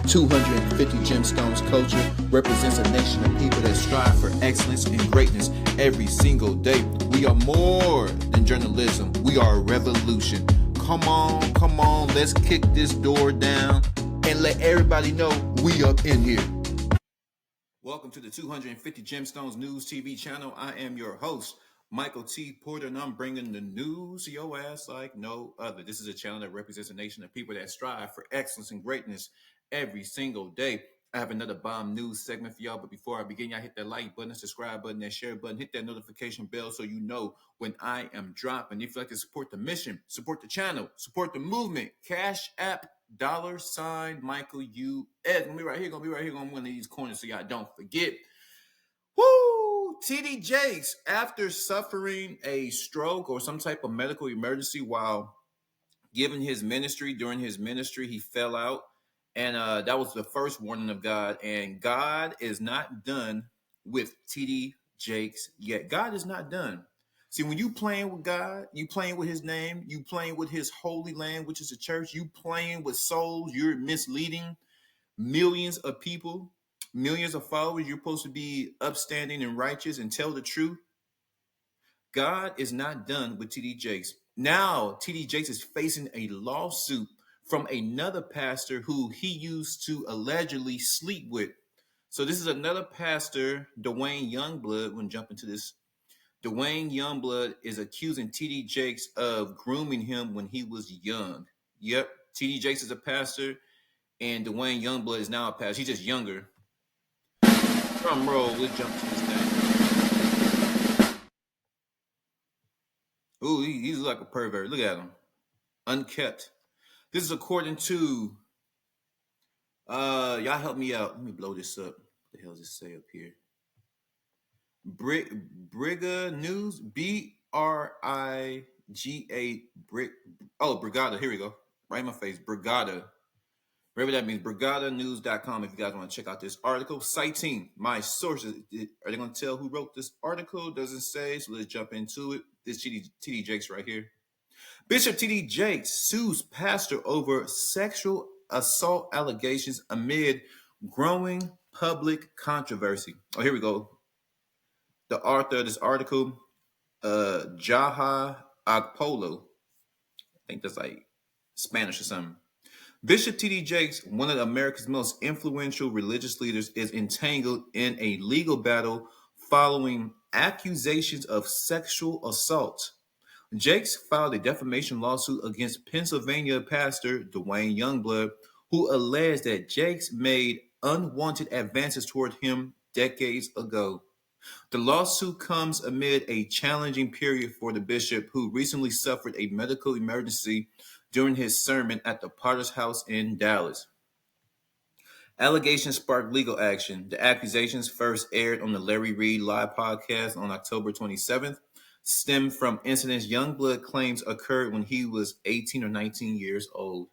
250 Gemstones culture represents a nation of people that strive for excellence and greatness every single day. We are more than journalism. We are a revolution. Come on, let's kick this door down and let everybody know we up in here. Welcome to the 250 Gemstones News TV channel. I am your host, Michael T. Porter, and I'm bringing the news to your ass like no other. This is a channel that represents a nation of people that strive for excellence and greatness every single day. I have another bomb news segment for y'all, but before I begin, y'all hit that like button, that subscribe button, that share button, hit that notification bell so you know when I am dropping. If you'd like to support the mission, support the channel, support the movement, Cash App, $ Michael U.S. Gonna be right here on one of these corners so y'all don't forget. Woo! T.D. Jakes, after suffering a stroke or some type of medical emergency while during his ministry, he fell out. And that was the first warning of God. And God is not done with T.D. Jakes yet. God is not done. See, when you playing with God, you playing with his name, you playing with his holy land, which is the church, you playing with souls, you're misleading millions of people, millions of followers. You're supposed to be upstanding and righteous and tell the truth. God is not done with T.D. Jakes. Now, T.D. Jakes is facing a lawsuit from another pastor who he used to allegedly sleep with. So this is another pastor, Dwayne Youngblood. We're going to jump into this. Dwayne Youngblood is accusing T.D. Jakes of grooming him when he was young. Yep, T.D. Jakes is a pastor, and Dwayne Youngblood is now a pastor. He's just younger. Drum roll, let's jump to this thing. Ooh, he's like a pervert. Look at him. Unkept. This is according to, y'all help me out. Let me blow this up. What the hell does it say up here? Briga News, Briga, Brigada. Here we go. Right in my face. Brigada. Whatever that means. BrigadaNews.com if you guys want to check out this article. Citing my sources. Are they going to tell who wrote this article? Doesn't say, so let's jump into it. This T.D. Jakes right here. Bishop T.D. Jakes sues pastor over sexual assault allegations amid growing public controversy. Oh, here we go. The author of this article, Jaha Agpolo. I think that's like Spanish or something. Bishop T.D. Jakes, one of America's most influential religious leaders, is entangled in a legal battle following accusations of sexual assault. Jakes filed a defamation lawsuit against Pennsylvania pastor Dwayne Youngblood, who alleged that Jakes made unwanted advances toward him decades ago. The lawsuit comes amid a challenging period for the bishop, who recently suffered a medical emergency during his sermon at the Potter's House in Dallas. Allegations sparked legal action. The accusations, first aired on the Larry Reed Live podcast on October 27th, stemmed from incidents Youngblood claims occurred when he was 18 or 19 years old.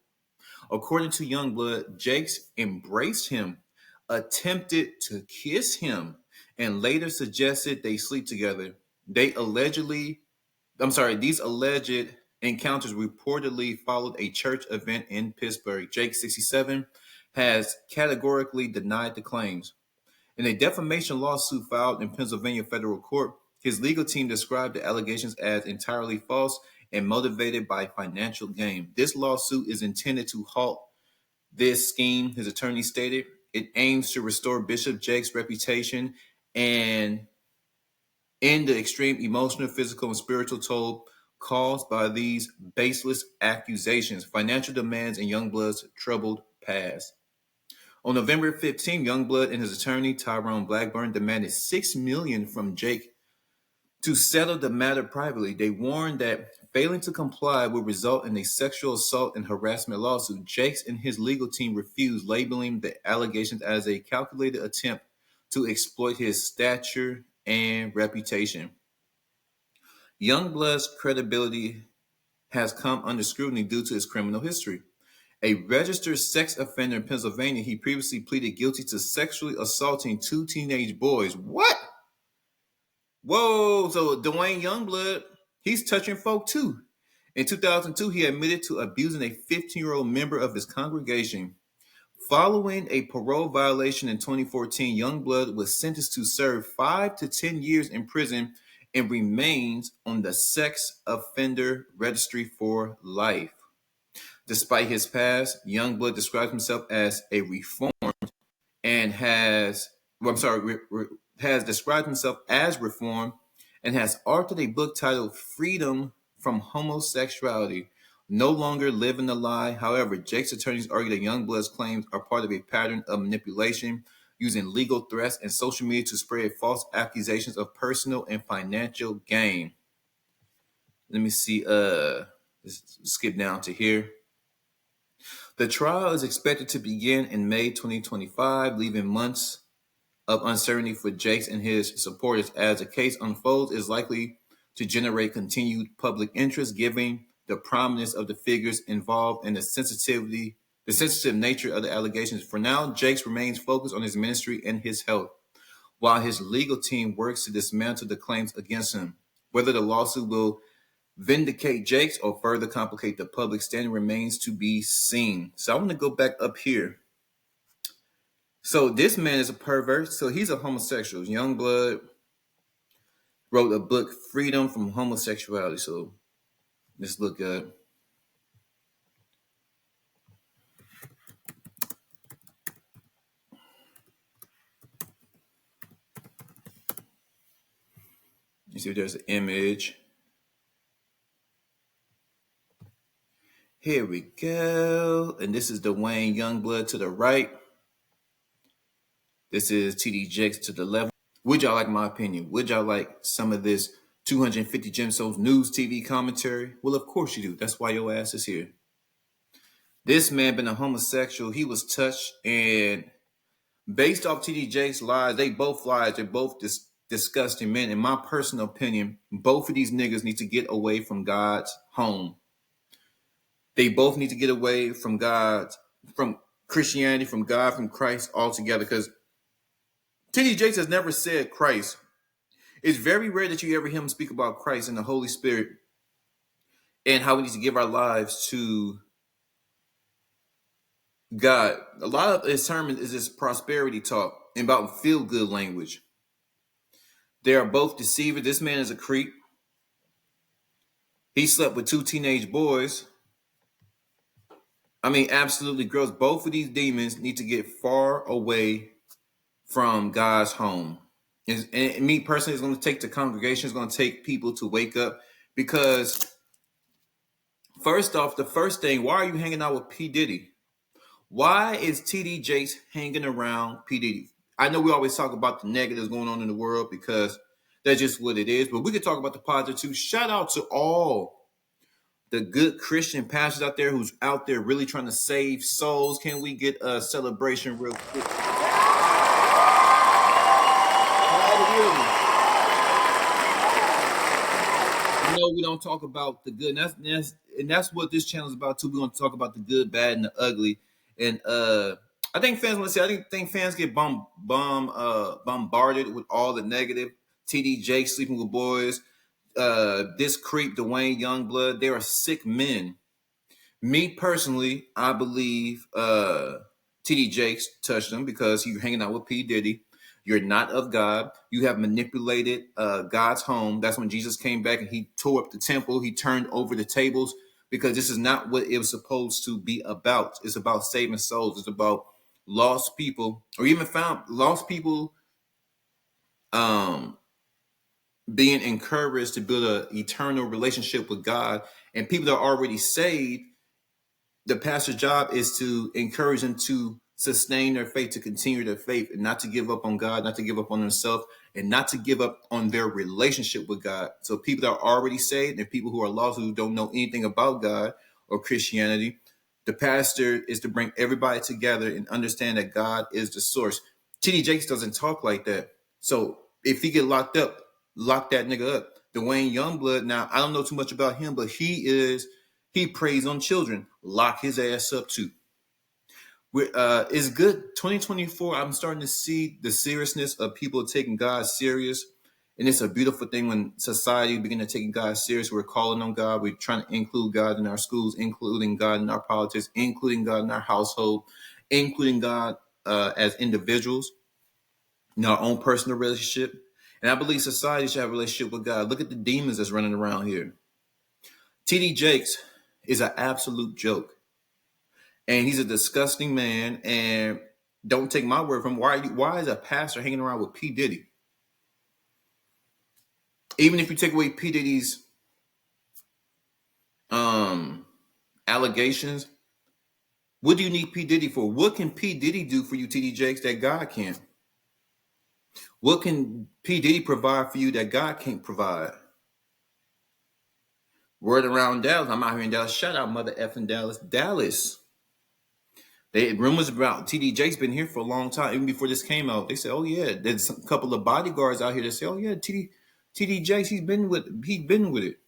According to Youngblood, Jakes embraced him, attempted to kiss him, and later suggested they sleep together. These alleged encounters reportedly followed a church event in Pittsburgh. Jakes, 67, has categorically denied the claims. In a defamation lawsuit filed in Pennsylvania federal court, his legal team described the allegations as entirely false and motivated by financial gain. This lawsuit is intended to halt this scheme, his attorney stated. It aims to restore Bishop Jakes' reputation and end the extreme emotional, physical, and spiritual toll caused by these baseless accusations, financial demands, and Youngblood's troubled past. On November 15, Youngblood and his attorney, Tyrone Blackburn, demanded $6 million from Jake to settle the matter privately. They warned that failing to comply would result in a sexual assault and harassment lawsuit. Jakes and his legal team refused, labeling the allegations as a calculated attempt to exploit his stature and reputation. Youngblood's credibility has come under scrutiny due to his criminal history. A registered sex offender in Pennsylvania, he previously pleaded guilty to sexually assaulting 2 teenage boys. What? Whoa, so Dwayne Youngblood, he's touching folk too. In 2002, he admitted to abusing a 15-year-old member of his congregation. Following a parole violation in 2014, Youngblood was sentenced to serve 5 to 10 years in prison and remains on the sex offender registry for life. Despite his past, Youngblood describes himself as a reformer and has described himself as reformed and has authored a book titled Freedom from Homosexuality, No Longer Living a Lie. However, Jake's attorneys argue that Youngblood's claims are part of a pattern of manipulation using legal threats and social media to spread false accusations of personal and financial gain. Let me see, let's skip down to here. The trial is expected to begin in May 2025, leaving months of uncertainty for Jakes and his supporters. As the case unfolds, is likely to generate continued public interest, given the prominence of the figures involved and the sensitive nature of the allegations. For now, Jakes remains focused on his ministry and his health, while his legal team works to dismantle the claims against him. Whether the lawsuit will vindicate Jakes or further complicate the public standing remains to be seen. So I want to go back up here. So this man is a pervert. So he's a homosexual. Youngblood wrote a book, Freedom from Homosexuality. So let's look at. You see, there's an image. Here we go. And this is Dwayne Youngblood to the right. This is TD Jakes to the left. Would y'all like my opinion? Would y'all like some of this 250 Gemstones news TV commentary? Well, of course you do. That's why your ass is here. This man been a homosexual. He was touched, and based off TD Jakes' lies, they both lies. They're both disgusting men. In my personal opinion, both of these niggas need to get away from God's home. They both need to get away from from Christianity, from God, from Christ altogether. Because TD Jakes has never said Christ. It's very rare that you ever hear him speak about Christ and the Holy Spirit and how we need to give our lives to God. A lot of his sermon is this prosperity talk and about feel-good language. They are both deceivers. This man is a creep. He slept with 2 teenage boys. I mean, absolutely gross. Both of these demons need to get far away from God's home. And me personally, it's going to take the congregation, it's going to take people to wake up. Because first off, the first thing, why are you hanging out with P. Diddy? Why is TD Jakes hanging around P. Diddy? I know we always talk about the negatives going on in the world because that's just what it is. But we could talk about the positive too. Shout out to all the good Christian pastors out there who's out there really trying to save souls. Can we get a celebration real quick? No, we don't talk about the good. And that's what this channel is about too. We're going to talk about the good, bad, and the ugly. And I think fans want to say, I think fans get bombarded with all the negative. TD Jakes sleeping with boys. This creep, Dwayne Youngblood, they are sick men. Me personally, I believe TD Jakes touched them because you're hanging out with P. Diddy. You're not of God. You have manipulated God's home. That's when Jesus came back and he tore up the temple. He turned over the tables because this is not what it was supposed to be about. It's about saving souls. It's about lost people or even found lost people being encouraged to build an eternal relationship with God. And people that are already saved, the pastor's job is to encourage them to sustain their faith, to continue their faith, and not to give up on God, not to give up on themselves, and not to give up on their relationship with God. So people that are already saved and people who are lost, who don't know anything about God or Christianity, the pastor is to bring everybody together and understand that God is the source. TD Jakes doesn't talk like that. So if he get locked up, lock that nigga up. Dwayne Youngblood, now I don't know too much about him, but he preys on children. Lock his ass up too. It's good. 2024, I'm starting to see the seriousness of people taking God serious. And it's a beautiful thing when society begin to take God serious. We're calling on God. We're trying to include God in our schools, including God in our politics, including God in our household. including God as individuals in our own personal relationship. And I believe society should have a relationship with God. Look at the demons that's running around here. TD Jakes is an absolute joke. And he's a disgusting man. And don't take my word from him. Why is a pastor hanging around with P. Diddy? Even if you take away P. Diddy's allegations, what do you need P. Diddy for? What can P. Diddy do for you, TD Jakes, that God can't? What can P. Diddy provide for you that God can't provide? Word around Dallas. I'm out here in Dallas. Shout out mother effing Dallas. Dallas. They rumors about TD Jakes been here for a long time, even before this came out. They said, "Oh yeah," there's a couple of bodyguards out here that say, "Oh yeah, TD Jakes, he's been with it."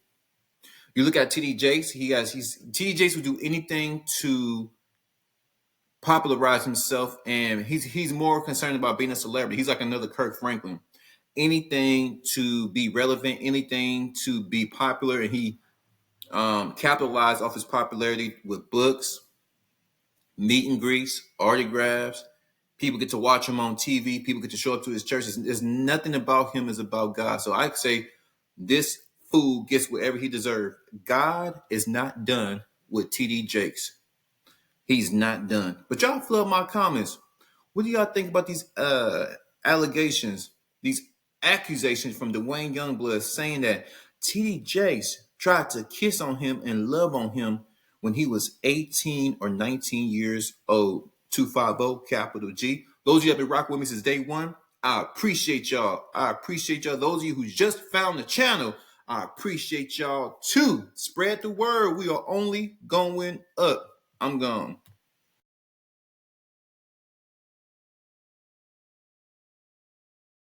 You look at TD Jakes. TD Jakes would do anything to popularize himself, and he's more concerned about being a celebrity. He's like another Kirk Franklin. Anything to be relevant, anything to be popular, and he capitalized off his popularity with books, meet and greets, autographs. People get to watch him on TV. People get to show up to his churches. There's nothing about him is about God. So I say this fool gets whatever he deserves. God is not done with TD Jakes. He's not done. But y'all flood my comments. What do y'all think about these allegations, these accusations from Dwayne Youngblood saying that TD Jakes tried to kiss on him and love on him when he was 18 or 19 years old? 250 capital G. Those of you that have been rocking with me since day one, I appreciate y'all. Those of you who just found the channel, I appreciate y'all too. Spread the word. We are only going up. I'm gone.